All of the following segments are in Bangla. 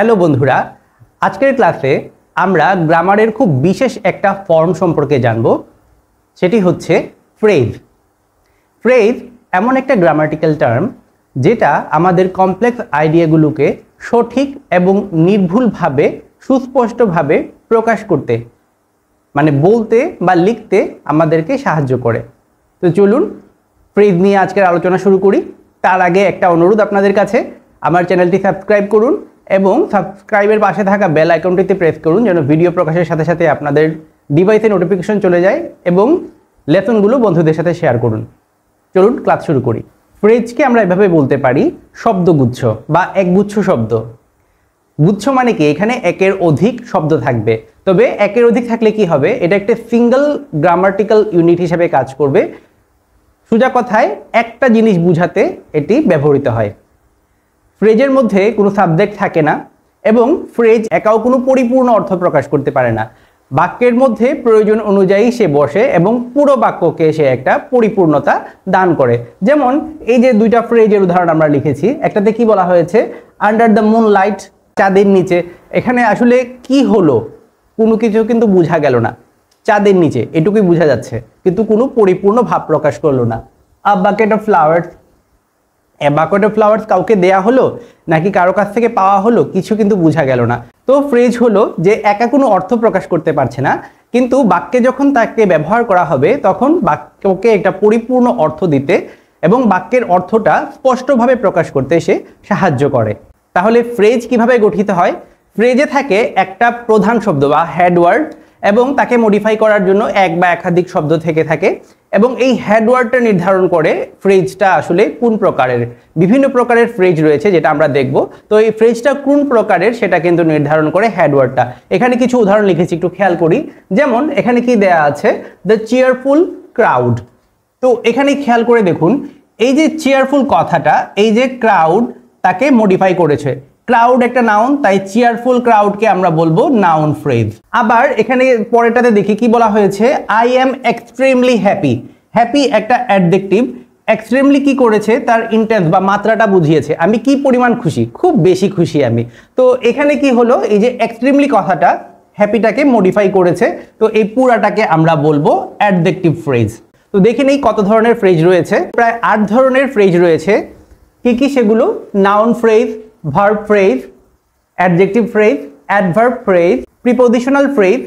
হ্যালো বন্ধুরা, আজকের ক্লাসে আমরা গ্রামারের খুব বিশেষ একটা ফর্ম সম্পর্কে জানব। সেটি হচ্ছে ফ্রেজ। ফ্রেজ এমন একটা গ্রামাটিক্যাল টার্ম যেটা আমাদের কমপ্লেক্স আইডিয়াগুলোকে সঠিক এবং নির্ভুলভাবে সুস্পষ্টভাবে প্রকাশ করতে মানে বলতে বা লিখতে আমাদেরকে সাহায্য করে। তো চলুন ফ্রেজ নিয়ে আজকের আলোচনা শুরু করি। তার আগে একটা অনুরোধ আপনাদের কাছে, আমার চ্যানেলটি সাবস্ক্রাইব করুন এবং সাবস্ক্রাইবের পাশে থাকা বেল আইকনটিতে প্রেস করুন যেন ভিডিও প্রকাশের সাথে সাথে আপনাদের ডিভাইসে নোটিফিকেশন চলে যায়, এবং লেসনগুলো বন্ধুদের সাথে শেয়ার করুন। চলুন ক্লাস শুরু করি। ফ্রেজকে আমরা এভাবে বলতে পারি শব্দগুচ্ছ বা একগুচ্ছ শব্দ। গুচ্ছ মানে কি, এখানে একের অধিক শব্দ থাকবে। তবে একের অধিক থাকলে কি হবে, এটা একটা সিঙ্গেল গ্রামাটিক্যাল ইউনিট হিসেবে কাজ করবে। সোজা কথায় একটা জিনিস বুঝাতে এটি ব্যবহৃত হয়। ফ্রেজের মধ্যে কোনো সাবজেক্ট থাকে না এবং ফ্রেজ একাও কোনো পরিপূর্ণ অর্থ প্রকাশ করতে পারে না। বাক্যের মধ্যে প্রয়োজন অনুযায়ী সে বসে এবং পুরো বাক্যকে সে একটা পরিপূর্ণতা দান করে। যেমন এই যে দুইটা ফ্রেজের উদাহরণ আমরা লিখেছি, একটাতে কি বলা হয়েছে, আন্ডার দ্য মুন লাইট, চাঁদের নিচে। এখানে আসলে কি হলো কোনো কিছু কিন্তু বোঝা গেল না। চাঁদের নিচে এটুকুই বোঝা যাচ্ছে, কিন্তু কোনো পরিপূর্ণ ভাব প্রকাশ করলো না। A bucket of flowers, bucket of flowers কাউকে দেয়া হলো নাকি কারো কাছ থেকে পাওয়া হলো, কিছু কিন্তু বোঝা গেল না। তো ফ্রেজ হলো যে একা কোনো অর্থ প্রকাশ করতে পারছে না, কিন্তু বাক্যে যখন তাকে ব্যবহার করা হবে তখন বাক্যকে একটা পরিপূর্ণ অর্থ দিতে এবং বাক্যের অর্থটা স্পষ্টভাবে প্রকাশ করতে সে সাহায্য করে। তাহলে ফ্রেজ কিভাবে গঠিত হয়? ফ্রেজে থাকে একটা প্রধান শব্দ বা হেডওয়ার্ড, এবং তাকে মডিফাই করার জন্য এক বা একাধিক শব্দ থেকে থাকে, এবং এই হেডওয়ার্ডটা নির্ধারণ করে ফ্রেজটা আসলে কোন প্রকারের। বিভিন্ন প্রকারের ফ্রেজ রয়েছে যেটা আমরা দেখব। তো এই ফ্রেজটা কোন প্রকারের সেটা কিন্তু নির্ধারণ করে হেডওয়ার্ডটা। এখানে কিছু উদাহরণ লিখেছি, একটু খেয়াল করি। যেমন এখানে কি দেয়া আছে, দ্য চেয়ারফুল ক্রাউড। তো এখানে খেয়াল করে দেখুন, এই যে চেয়ারফুল কথাটা, এই যে ক্রাউড তাকে মডিফাই করেছে। ক্রাউড একটা নাউন, তাই চেয়ারফুল ক্রাউডকে আমরা বলবো নাউন ফ্রেজ। আবার এখানে পরেরটাতে দেখি কি বলা হয়েছে, I am extremely happy. Happy একটা অ্যাডজেক্টিভ, এক্সট্রিমলি কি করেছে, তার ইন্টেন্স বা মাত্রাটা বুঝিয়েছে। আমি কি পরিমাণ খুশি, খুব বেশি খুশি আমি। তো এখানে কি হলো, এই যে এক্সট্রিমলি কথাটা হ্যাপিটাকে মডিফাই করেছে। তো এই পুরাটাকে আমরা বলবো অ্যাডজেক্টিভ ফ্রেজ। তো দেখে নেই কত ধরনের ফ্রেজ রয়েছে। প্রায় 8 ধরনের ফ্রেজ রয়েছে। কি কি সেগুলো? Noun phrase, verb phrase, adjective phrase, adverb phrase, prepositional phrase,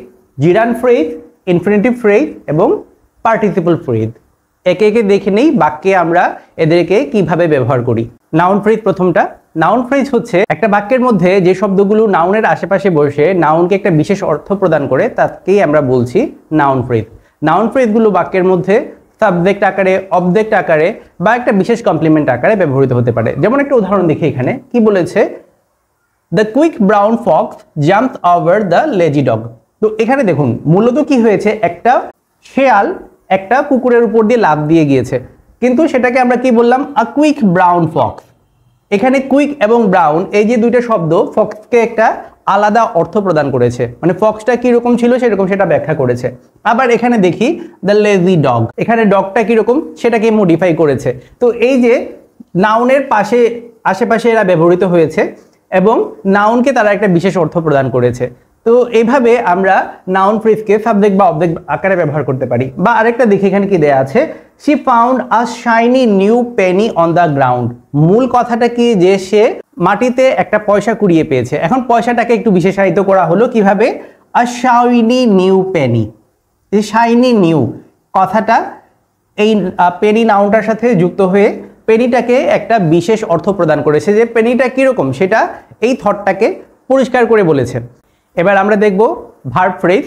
জিরান্ড phrase, infinitive phrase এবং পার্টিসিপল ফ্রেজ। একে একে দেখে নেই বাক্যে আমরা এদেরকে কিভাবে ব্যবহার করি। নাউন ফ্রেজ প্রথমটা। নাউন ফ্রেজ হচ্ছে একটা বাক্যের মধ্যে যে শব্দগুলো নাউনের আশেপাশে বসে নাউনকে একটা বিশেষ অর্থ প্রদান করে, তাকেই আমরা বলছি নাউন ফ্রেজ। নাউন ফ্রেজগুলো বাক্যের মধ্যে সাবজেক্ট আকারে, অবজেক্ট আকারে বা একটা বিশেষ কমপ্লিমেন্ট আকারে ব্যবহৃত হতে পারে। যেমন একটা উদাহরণ দেখি এখানে কি বলেছে, the quick brown Fox jumps over the lazy dog. তো এখানে দেখুন মূলত কি হয়েছে, একটা শেয়াল একটা কুকুরের উপর দিয়ে লাফ দিয়ে গিয়েছে, কিন্তু সেটাকে আমরা কি বললাম, আ কুইক ব্রাউন ফক্স। এখানে কুইক এবং ব্রাউন এই যে দুইটা শব্দ ফক্সকে একটা আলাদা অর্থ প্রদান করেছে, মানে ফক্সটা কিরকম ছিল সেরকম সেটা ব্যাখ্যা করেছে। আবার এখানে দেখি দ্য লেজি ডগ, এখানে ডগটা কিরকম সেটাকে মডিফাই করেছে। তো এই যে নাউনের পাশে আশেপাশে এরা ব্যবহৃত হয়েছে এবং নাউনকে তারা একটা বিশেষ অর্থ প্রদান করেছে। তো এইভাবে আমরা নাউন ফ্রেজকে সাবজেক্ট বা অবজেক্ট আকারে ব্যবহার করতে পারি। বা আরেকটা দেখি এখানে কি দেয়া আছে, she found a shiny new Penney on the ground. মূল কথাটা কি, যে সে মাটিতে একটা পয়সা কুড়িয়ে পেয়েছে। এখন পয়সাটাকে একটু বিশেষায়িত করা হলো কিভাবে, আ শাইনি নিউ পেনি। এই শাইনি নিউ কথাটা এই পেনি নাউনটার সাথে যুক্ত হয়ে পেনিটাকে একটা বিশেষ অর্থ প্রদান করেছে, যে পেনিটা কিরকম সেটা এই থটটাকে পরিষ্কার করে বলেছে। এবার আমরা দেখব ভার্ব ফ্রেজ।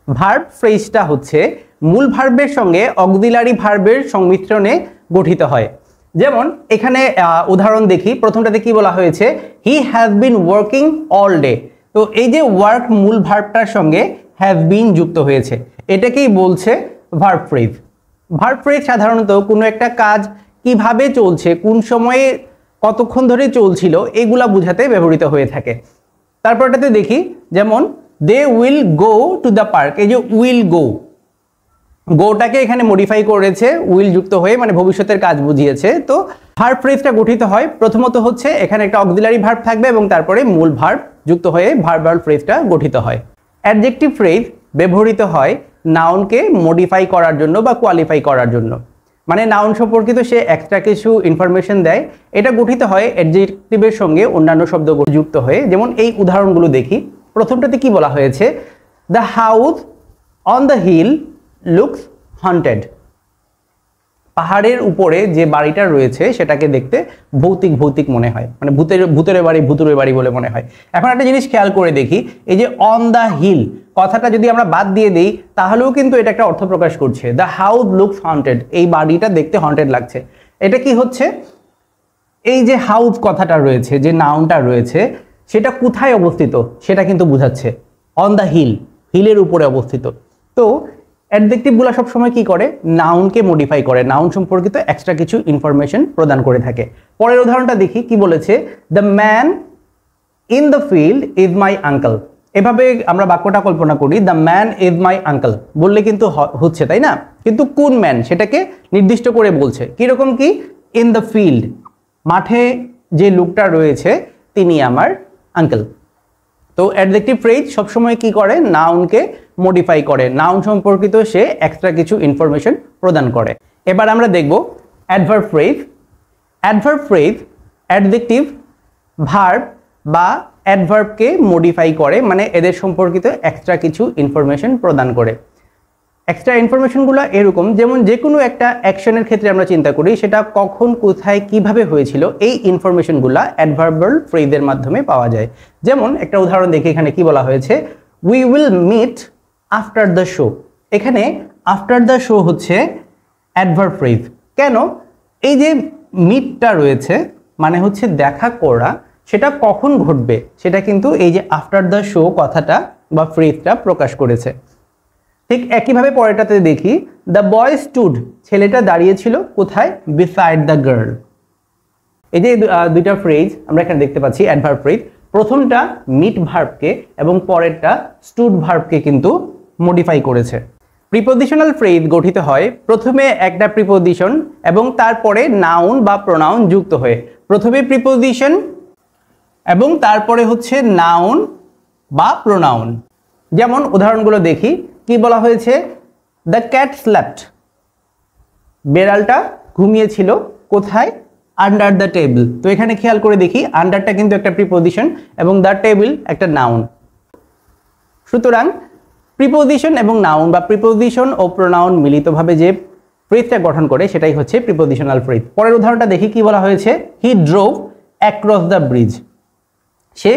ভার্ব ফ্রেজটা হচ্ছে মূল ভার্বের সঙ্গে অক্সিলারি ভার্বের সংমিশ্রণে গঠিত হয়। যেমন এখানে উদাহরণ দেখি, প্রথমটাতে কি বলা হয়েছে, he has been working all day. তো এই যে ওয়ার্ক মূল ভার্বটার সঙ্গে হ্যাভ বিন যুক্ত হয়েছে, এটাকেই বলছে ভার্ব ফ্রেজ। ভার্ব ফ্রেজ সাধারণত কোনো একটা কাজ কিভাবে চলছে, কোন সময়ে কতক্ষণ ধরে চলছিল, এগুলা বোঝাতে ব্যবহৃত হয়ে থাকে। তারপরটাতে দেখি, যেমন they will go to the park. এই যে উইল গো, গোটাকে এখানে মডিফাই করেছে উইল যুক্ত হয়ে, মানে ভবিষ্যতের কাজ বুঝিয়েছে। তো ভার্ব ফ্রেজটা গঠিত হয় প্রথমত হচ্ছে এখানে একটা অক্সিলারি ভার্ব থাকবে এবং তারপরে মূল ভার্ব যুক্ত হয়ে ভার্বাল ফ্রেজটা গঠিত হয়। অ্যাডজেক্টিভ ফ্রেজ ব্যবহৃত হয় নাউনকে মডিফাই করার জন্য বা কোয়ালিফাই করার জন্য, মানে নাউন সম্পর্কিত সে এক্সট্রা কিছু ইনফরমেশন দেয়। এটা গঠিত হয় অ্যাডজেক্টিভের সঙ্গে অন্যান্য শব্দ যুক্ত হয়ে। যেমন এই উদাহরণগুলো দেখি। প্রথমটাতে কি বলা হয়েছে? The house on the hill looks haunted. পাহাড়ের উপরে যে বাড়িটা রয়েছে সেটাকে দেখতে ভৌতিক মনে হয়, মানে ভূতের বাড়ি বলে মনে হয়। এখন একটা জিনিস খেয়াল করে দেখি, এই যে অন দ্য হিল কথাটা যদি আমরা বাদ দিয়ে দিই তাহলেও কিন্তু এটা একটা অর্থ প্রকাশ করছে। দ্য হাউস লুকস হন্টেড, এই বাড়িটা দেখতে হন্টেড লাগছে। এটা কি হচ্ছে? এই যে হাউস কথাটা রয়েছে, যে নাউনটা রয়েছে, সেটা কোথায় অবস্থিত সেটা কিন্তু বোঝাচ্ছে। অন দ্য হিল, হিলের উপরে অবস্থিত। তো অ্যাডজেক্টিভগুলো সবসময় কি করে? নাউনকে মডিফাই করে, নাউন সম্পর্কিত এক্সট্রা কিছু ইনফরমেশন প্রদান করে থাকে। পরের উদাহরণটা দেখি কি বলেছে? The man in the field is my uncle. এভাবে আমরা বাক্যটা কল্পনা করি, the man is my uncle বললে কিন্তু হচ্ছে, তাই না? কিন্তু কোন ম্যান সেটাকে নির্দিষ্ট করে বলছে। কিরকম কি? ইন দ্য ফিল্ড, মাঠে যে লোকটা রয়েছে তিনি আমার আঙ্কেল। তো অ্যাডজেক্টিভ ফ্রেজ সবসময় কি করে? নাউনকে মডিফাই করে, নাউন সম্পর্কিত সে এক্সট্রা কিছু ইনফরমেশন প্রদান করে। এবার আমরা দেখব adverb phrase. Adverb phrase adjective, verb বা অ্যাডভার্বকে মডিফাই করে, মানে এদের সম্পর্কিত এক্সট্রা কিছু ইনফরমেশন প্রদান করে। এক্সট্রা ইনফরমেশনগুলো এরকম, যেমন যে কোনো একটা অ্যাকশনের ক্ষেত্রে আমরা চিন্তা করি সেটা কখন, কোথায়, কিভাবে হয়েছিল, এই ইনফরমেশনগুলো অ্যাডভার্বাল ফ্রেজের মাধ্যমে পাওয়া যায়। যেমন একটা উদাহরণ দেখি, এখানে কি বলা হয়েছে? We will meet after the show. এখানে আফটার দ্য শো হচ্ছে অ্যাডভার্ব ফ্রেজ। কেন? এই যে মিটটা রয়েছে মানে হচ্ছে দেখা করা, সেটা কখন ঘটবে সেটা কিন্তু এই যে আফটার দ্য শো কথাটা বা ফ্রেজটা প্রকাশ করেছে। ঠিক একইভাবে পরেরটাতে দেখি, দ্য বয় স্টুড, ছেলেটা দাঁড়িয়েছিল কোথায়? Beside the girl. এই যে দুইটা ফ্রেজ আমরা এখানে দেখতে পাচ্ছি অ্যাডভার্ব ফ্রেজ। প্রথমটা মিট ভার্বকে এবং পরেরটা স্টুড ভার্বকে কিন্তু মডিফাই করেছে। প্রিপোজিশনাল ফ্রেজ গঠিত হয় প্রথমে একটা প্রিপোজিশন এবং তারপরে নাউন বা প্রোনাউন যুক্ত হয়ে। প্রথমে প্রিপোজিশন এবং তারপরে হচ্ছে নাউন বা প্রোনাউন। যেমন উদাহরণগুলো দেখি, কি বলা হয়েছে? দ্য ক্যাট স্ল্যাপড, বেড়ালটা ঘুমিয়েছিল কোথায়? Under the table. তো এখানে খেয়াল করে দেখি, আন্ডারটা কিন্তু একটা প্রিপোজিশন এবং দ্য টেবিল একটা নাউন। সুতরাং প্রিপোজিশন এবং নাউন বা প্রিপোজিশন ও প্রোনাউন মিলিতভাবে যে ফ্রেজটা গঠন করে সেটাই হচ্ছে প্রিপোজিশনাল ফ্রেজ। পরের উদাহরণটা দেখি কি বলা হয়েছে? হি ড্রোভ অ্যাক্রস দ্য ব্রিজ, সে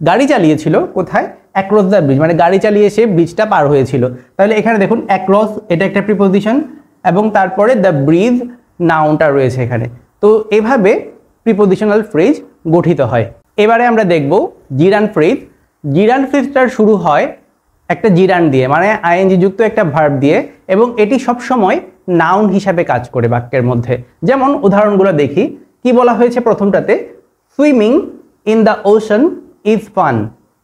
গাড়ি চালিয়েছিল কোথায়? অ্যাক্রস দ্য ব্রিজ, মানে গাড়ি চালিয়ে সে ব্রিজটা পার হয়েছিল। তাহলে এখানে দেখুন অ্যাক্রস এটা একটা প্রিপোজিশন এবং তারপরে দ্য ব্রিজ নাউনটা রয়েছে এখানে। তো এভাবে প্রিপোজিশনাল ফ্রেজ গঠিত হয়। এবারে আমরা দেখব জিরান ফ্রেজ। জিরান ফ্রেজটার শুরু হয় একটা জিরান দিয়ে, মানে আইএনজি যুক্ত একটা ভার্ব দিয়ে, এবং এটি সবসময় নাউন হিসাবে কাজ করে বাক্যের মধ্যে। যেমন উদাহরণগুলো দেখি, কি বলা হয়েছে প্রথমটাতে? Swimming in the ocean is fun.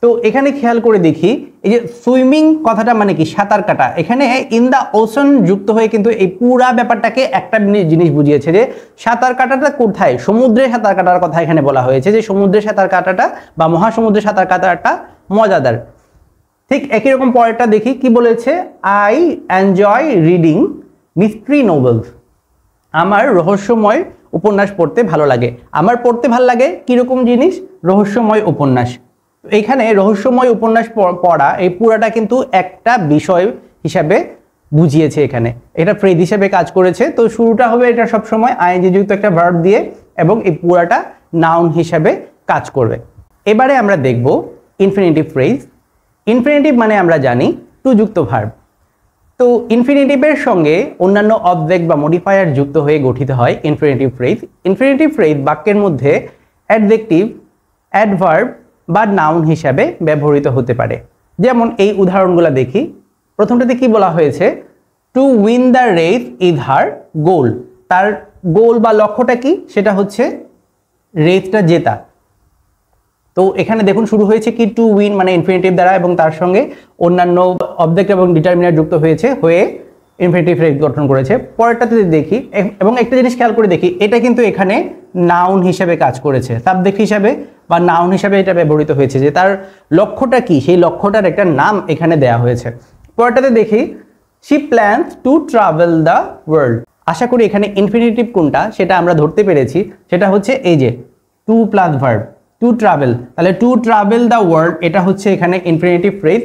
তো এখানে খেয়াল করে দেখি, এই যে সুইমিং কথাটা মানে কি? সাঁতার কাটা। এখানে ইন দ্য ওশান যুক্ত হয়ে কিন্তু এই পুরা ব্যাপারটাকে একটা জিনিস বুঝিয়েছে, যে সাঁতার কাটাটা কোথায়? সমুদ্রে সাঁতার কাটার কথা এখানে বলা হয়েছে, যে সমুদ্রে সাঁতার কাটাটা বা মহাসমুদ্রে সাঁতার কাটাটা মজাদার। ঠিক একই রকম পরেরটা দেখি, কি বলেছে? I enjoy reading mystery novels, আমার রহস্যময় উপন্যাস পড়তে ভালো লাগে। আমার পড়তে ভালো লাগে কিরকম জিনিস? রহস্যময় উপন্যাস। এইখানে রহস্যময় উপন্যাস পড়া এই পুরাটা কিন্তু একটা বিষয় হিসাবে বুঝিয়েছে, এখানে এটা ফ্রেজ হিসাবে কাজ করেছে। তো শুরুটা হবে এটা সবসময় আইএনজি যুক্ত একটা ভার্ব দিয়ে এবং এই পুরাটা নাউন হিসাবে কাজ করবে। এবারে আমরা দেখব ইনফিনিটিভ ফ্রেজ। ইনফিনিটিভ মানে আমরা জানি টু যুক্ত ভার্ব। তো ইনফিনিটিভের সঙ্গে অন্যান্য অবজেক্ট বা মডিফায়ার যুক্ত হয়ে গঠিত হয় ইনফিনিটিভ ফ্রেজ। ইনফিনিটিভ ফ্রেজ বাক্যের মধ্যে অ্যাডজেক্টিভ, অ্যাডভার্ব বা নাউন হিসাবে ব্যবহৃত হতে পারে। যেমন এই উদাহরণগুলো দেখি। প্রথমটাতে কি বলা হয়েছে? To win the race is her goal. তার গোল বা লক্ষ্যটা কি? সেটা হচ্ছে রেসটা জেতা। তো এখানে দেখুন শুরু হয়েছে কি? টু উইন মানে ইনফিনিটিভ দ্বারা এবং তার সঙ্গে অন্যান্য অবজেক্ট এবং ডিটারমিনার যুক্ত হয়ে ইনফিনিটিভ ফ্রেজ গঠন করেছে। পরেরটাতে দেখি এবং একটা জিনিস খেয়াল করে দেখি, এটা কিন্তু এখানে নাউন হিসেবে কাজ করেছে, সাবজেক্ট হিসাবে বা নাউন হিসাবে এটা ব্যবহৃত হয়েছে, যে তার লক্ষ্যটা কি, সেই লক্ষ্যটার একটা নাম এখানে দেয়া হয়েছে। পরেরটাতে দেখি, she plans to travel the world. আশা করি এখানে ইনফিনিটিভ কোনটা সেটা আমরা ধরতে পেরেছি, সেটা হচ্ছে এই যে to plus verb, to travel. তাহলে টু ট্রাভেল দ্য ওয়ার্ল্ড এটা হচ্ছে এখানে ইনফিনিটিভ ফ্রেজ।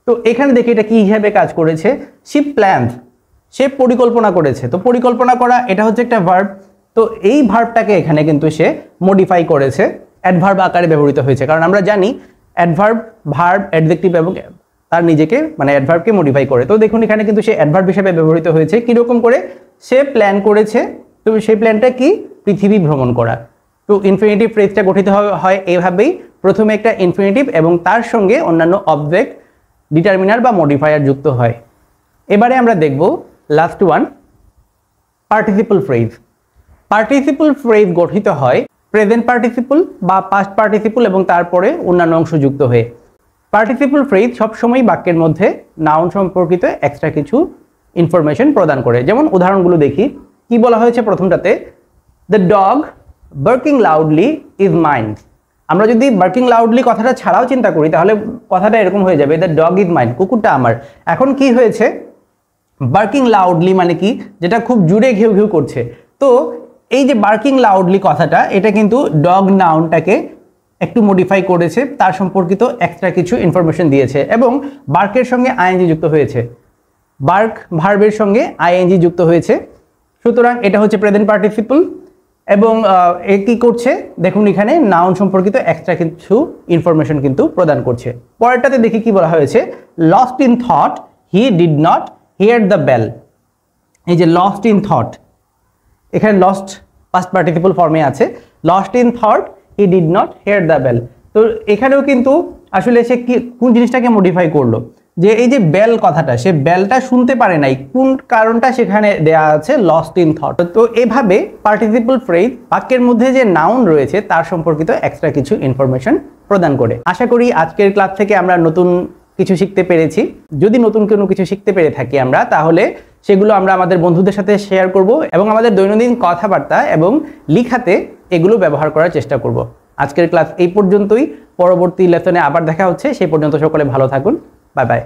তো এখানে দেখি এটা কি হিসাবে কাজ করেছে, শি প্ল্যানস, সে পরিকল্পনা করেছে। তো পরিকল্পনা করা এটা হচ্ছে একটা ভার্ব। তো এই ভার্বটাকে এখানে কিন্তু সে মডিফাই করেছে, অ্যাডভার্ব আকারে ব্যবহৃত হয়েছে, কারণ আমরা জানি অ্যাডভার্ব ভার্ব অ্যাডজেক্টিভ এবং তার নিজেকে মানে অ্যাডভার্বকে মডিফাই করে। তো দেখুন এখানে কিন্তু সে অ্যাডভার্ব হিসেবে ব্যবহৃত হয়েছে। কীরকম করে সে প্ল্যান করেছে, তো সেই প্ল্যানটা কি, পৃথিবী ভ্রমণ করা। তো ইনফিনিটিভ ফ্রেজটা গঠিত হয় এইভাবেই, প্রথমে একটা ইনফিনিটিভ এবং তার সঙ্গে অন্যান্য অবজেক্ট, ডিটারমিনার বা মডিফায়ার যুক্ত হয়। এবারে আমরা দেখব last one, participle phrase. Participle phrase গঠিত হয় প্রেজেন্ট পার্টিসিপল বা পাস্ট পার্টিসিপল এবং তারপরে অন্যান্য অংশ যুক্ত হয়ে। পার্টিসিপল ফ্রেজ সবসময় বাক্যের মধ্যে নাউন সম্পর্কিত এক্সট্রা কিছু ইনফরমেশন প্রদান করে। যেমন উদাহরণগুলো দেখি, কি বলা হয়েছে প্রথমটাতে, the dog barking loudly is mine. আমরা যদি বার্কিং লাউডলি কথাটা ছাড়াও চিন্তা করি তাহলে কথাটা এরকম হয়ে যাবে, দ্য ডগ ইজ মাইন, কুকুরটা আমার। এখন কি হয়েছে, বার্কিং লাউডলি মানে কি, যেটা খুব জুড়ে ঘেউ ঘেউ করছে। তো এই যে বার্কিং লাউডলি কথাটা, এটা কিন্তু ডগ নাউনটাকে একটু মডিফাই করেছে, তার সম্পর্কিত এক্সট্রা কিছু ইনফরমেশন দিয়েছে এবং বার্কের সঙ্গে আইএনজি যুক্ত হয়েছে, বার্ক ভার্বের সঙ্গে আইএনজি যুক্ত হয়েছে। সুতরাং এটা হচ্ছে প্রেজেন্ট পার্টিসিপল এবং এ কি করছে দেখুন, এখানে নাউন সম্পর্কিত এক্সট্রা কিছু ইনফরমেশন কিন্তু প্রদান করছে। পরেরটাতে দেখি কি বলা হয়েছে, lost in thought he did not hear the bell. এই যে লস্ট ইন থট, এখানে লস্ট পাস্ট পার্টিসিপল ফর্মে আছে, lost in thought he did not hear the bell. তো এখানেও কিন্তু আসলে সে কি কোন জিনিসটাকে মডিফাই করলো, যে এই যে বেল কথাটা, সে বেলটা শুনতে পারে নাই, কোন কারণটা সেখানে দেয়া আছে, লস্ট ইন থট। তো এভাবে পার্টিসিপল ফ্রেজ বাক্যের মধ্যে যে নাউন রয়েছে তার সম্পর্কিত এক্সট্রা কিছু ইনফরমেশন প্রদান করে। আশা করি আজকের ক্লাস থেকে আমরা নতুন কিছু শিখতে পেরেছি। যদি নতুন কোনো কিছু শিখতে পেরে থাকি আমরা, তাহলে সেগুলো আমরা আমাদের বন্ধুদের সাথে শেয়ার করব এবং আমাদের দৈনন্দিন কথাবার্তা এবং লিখাতে এগুলো ব্যবহার করার চেষ্টা করব। আজকের ক্লাস এই পর্যন্তই, পরবর্তী লেসনে আবার দেখা হচ্ছে। সেই পর্যন্ত সকলে ভালো থাকুন, বাই বাই।